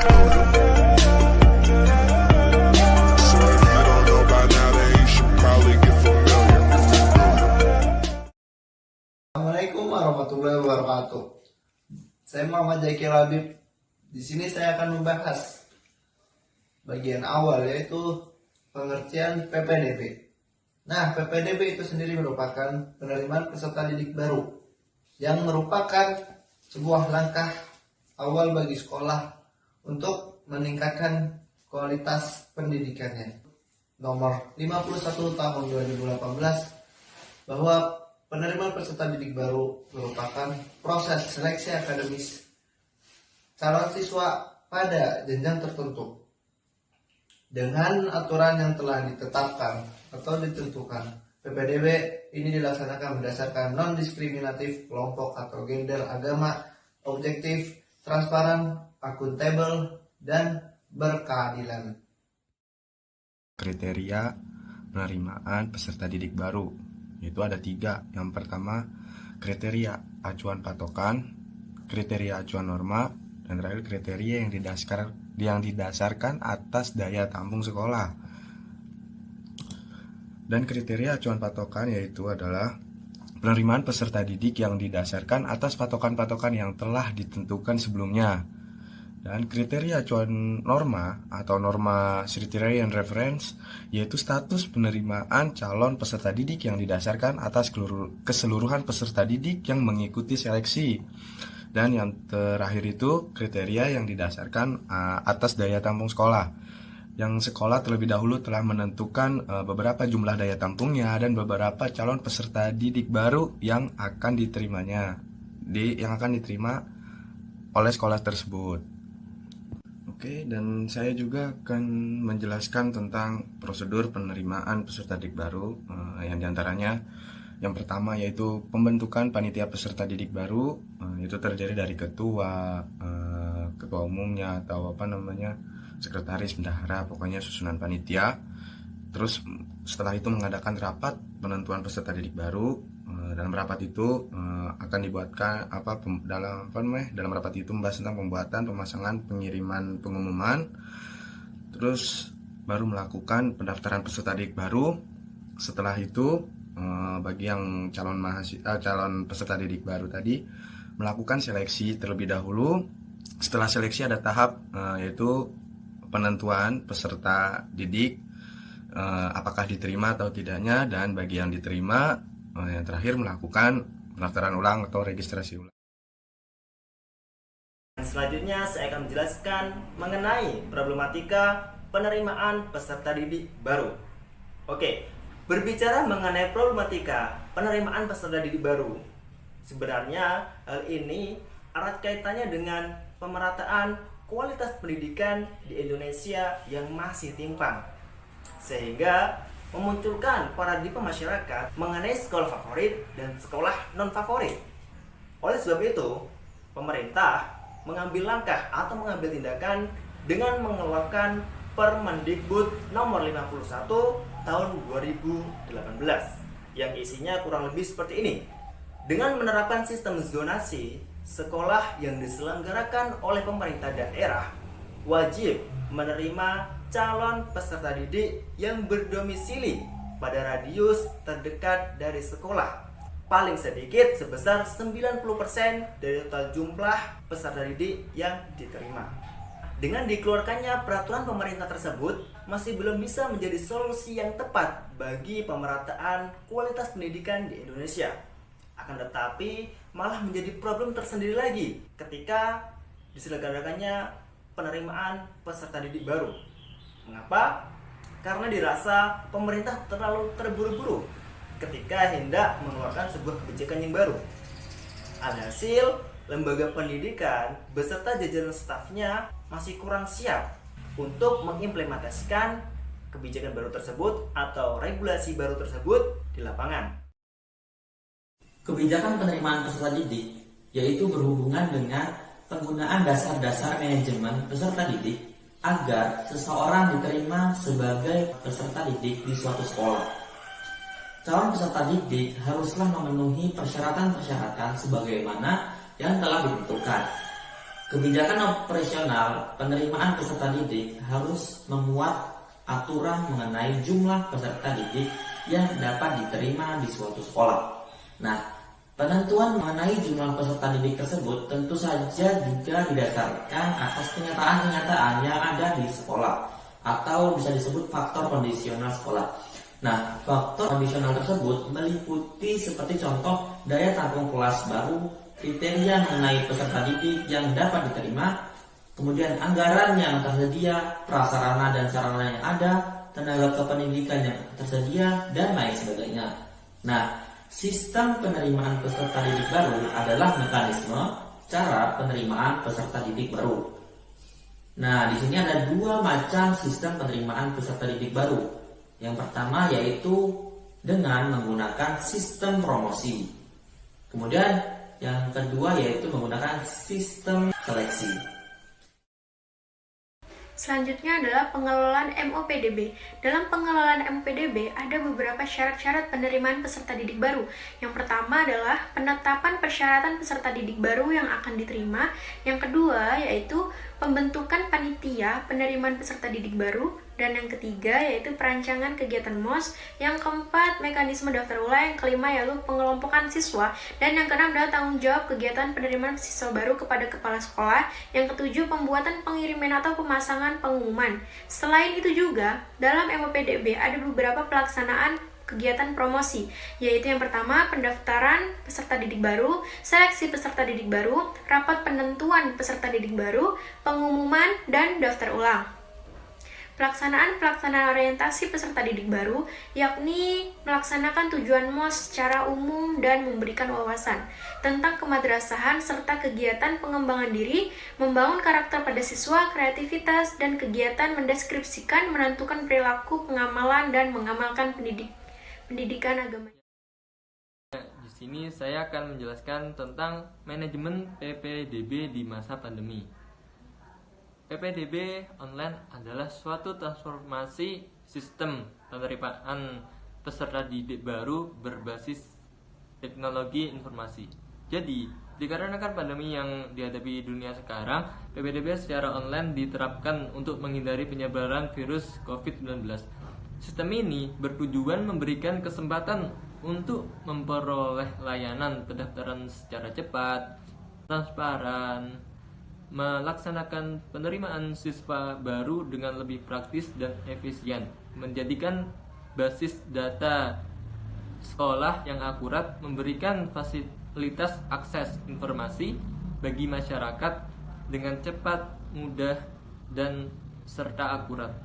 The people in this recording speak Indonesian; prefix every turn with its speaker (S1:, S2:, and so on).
S1: So if you don't know by now, then you should probably get familiar.
S2: Assalamualaikum warahmatullahi wabarakatuh. Saya Muhammad Zakir Habib. Di sini saya akan membahas bagian awal, yaitu pengertian PPDB. Nah, PPDB itu sendiri merupakan penerimaan peserta didik baru yang merupakan sebuah langkah awal bagi sekolah untuk meningkatkan kualitas pendidikannya. Nomor 51 tahun 2018 bahwa penerimaan peserta didik baru merupakan proses seleksi akademis calon siswa pada jenjang tertentu dengan aturan yang telah ditetapkan atau ditentukan. PPDB ini dilaksanakan berdasarkan non-diskriminatif kelompok atau gender, agama, objektif, transparan, akuntabel, dan berkeadilan.
S3: Kriteria penerimaan peserta didik baru, yaitu ada 3. Yang pertama, kriteria acuan patokan, kriteria acuan norma, dan terakhir kriteria yang didasarkan atas daya tampung sekolah. Dan kriteria acuan patokan yaitu adalah penerimaan peserta didik yang didasarkan atas patokan-patokan yang telah ditentukan sebelumnya. Dan kriteria acuan norma atau norma criterion reference yaitu status penerimaan calon peserta didik yang didasarkan atas keseluruhan peserta didik yang mengikuti seleksi. Dan yang terakhir itu kriteria yang didasarkan atas daya tampung sekolah, yang sekolah terlebih dahulu telah menentukan beberapa jumlah daya tampungnya dan beberapa calon peserta didik baru yang akan diterima oleh sekolah tersebut. Oke, dan saya juga akan menjelaskan tentang prosedur penerimaan peserta didik baru, yang diantaranya yang pertama yaitu pembentukan panitia peserta didik baru. Itu terdiri dari ketua umumnya atau sekretaris, bendahara, pokoknya susunan panitia. Terus setelah itu mengadakan rapat penentuan peserta didik baru. Dalam rapat itu akan dibuatkan dalam rapat itu membahas tentang pembuatan, pemasangan, pengiriman pengumuman. Terus baru melakukan pendaftaran peserta didik baru. Setelah itu bagi yang calon peserta didik baru tadi melakukan seleksi terlebih dahulu. Setelah seleksi ada tahap yaitu penentuan peserta didik apakah diterima atau tidaknya, dan bagi yang diterima yang terakhir melakukan pendaftaran ulang atau registrasi ulang.
S4: Selanjutnya saya akan menjelaskan mengenai problematika penerimaan peserta didik baru. Oke, berbicara mengenai problematika penerimaan peserta didik baru, sebenarnya hal ini erat kaitannya dengan pemerataan kualitas pendidikan di Indonesia yang masih timpang, sehingga memunculkan paradigma masyarakat mengenai sekolah favorit dan sekolah non favorit. Oleh sebab itu, pemerintah mengambil langkah atau mengambil tindakan dengan mengeluarkan Permendikbud nomor 51 tahun 2018 yang isinya kurang lebih seperti ini. Dengan menerapkan sistem zonasi, sekolah yang diselenggarakan oleh pemerintah daerah wajib menerima calon peserta didik yang berdomisili pada radius terdekat dari sekolah paling sedikit sebesar 90% dari total jumlah peserta didik yang diterima. Dengan dikeluarkannya peraturan pemerintah tersebut masih belum bisa menjadi solusi yang tepat bagi pemerataan kualitas pendidikan di Indonesia. Akan tetapi malah menjadi problem tersendiri lagi ketika diselenggarakannya penerimaan peserta didik baru. Mengapa? Karena dirasa pemerintah terlalu terburu-buru ketika hendak mengeluarkan sebuah kebijakan yang baru. Alhasil, lembaga pendidikan beserta jajaran stafnya masih kurang siap untuk mengimplementasikan kebijakan baru tersebut atau regulasi baru tersebut di lapangan.
S5: Kebijakan penerimaan peserta didik yaitu berhubungan dengan penggunaan dasar-dasar manajemen peserta didik agar seseorang diterima sebagai peserta didik di suatu sekolah. Calon peserta didik haruslah memenuhi persyaratan-persyaratan sebagaimana yang telah ditentukan. Kebijakan operasional penerimaan peserta didik harus memuat aturan mengenai jumlah peserta didik yang dapat diterima di suatu sekolah. Nah, penentuan mengenai jumlah peserta didik tersebut tentu saja juga didasarkan atas kenyataan-kenyataan yang ada di sekolah atau bisa disebut faktor kondisional sekolah. Nah, faktor kondisional tersebut meliputi seperti contoh daya tampung kelas baru, kriteria mengenai peserta didik yang dapat diterima, kemudian anggaran yang tersedia, prasarana dan sarana yang ada, tenaga kependidikan yang tersedia, dan lain sebagainya. Nah, sistem penerimaan peserta didik baru adalah mekanisme cara penerimaan peserta didik baru. Nah, di sini ada dua macam sistem penerimaan peserta didik baru. Yang pertama yaitu dengan menggunakan sistem promosi. Kemudian yang kedua yaitu menggunakan sistem seleksi.
S6: Selanjutnya adalah pengelolaan MOPDB. Dalam pengelolaan MOPDB ada beberapa syarat-syarat penerimaan peserta didik baru. Yang pertama adalah penetapan persyaratan peserta didik baru yang akan diterima. Yang kedua yaitu pembentukan panitia penerimaan peserta didik baru. Dan yang ketiga yaitu perancangan kegiatan MOS. Yang keempat mekanisme daftar ulang. Yang kelima yaitu pengelompokan siswa. Dan yang keenam adalah tanggung jawab kegiatan penerimaan siswa baru kepada kepala sekolah. Yang ketujuh pembuatan pengiriman atau pemasangan pengumuman. Selain itu juga dalam MOPDB ada beberapa pelaksanaan kegiatan promosi, yaitu yang pertama pendaftaran peserta didik baru, seleksi peserta didik baru, rapat penentuan peserta didik baru, pengumuman, dan daftar ulang. Pelaksanaan orientasi peserta didik baru, yakni melaksanakan tujuan MOS secara umum dan memberikan wawasan tentang kemadrasahan serta kegiatan pengembangan diri, membangun karakter pada siswa, kreativitas, dan kegiatan mendeskripsikan, menentukan perilaku, pengamalan, dan mengamalkan pendidikan agama.
S7: Di sini saya akan menjelaskan tentang manajemen PPDB di masa pandemi. PPDB online adalah suatu transformasi sistem penerimaan peserta didik baru berbasis teknologi informasi. Jadi, dikarenakan pandemi yang dihadapi dunia sekarang, PPDB secara online diterapkan untuk menghindari penyebaran virus COVID-19. Sistem ini bertujuan memberikan kesempatan untuk memperoleh layanan pendaftaran secara cepat, transparan, melaksanakan penerimaan siswa baru dengan lebih praktis dan efisien, menjadikan basis data sekolah yang akurat, memberikan fasilitas akses informasi bagi masyarakat dengan cepat, mudah, dan serta akurat.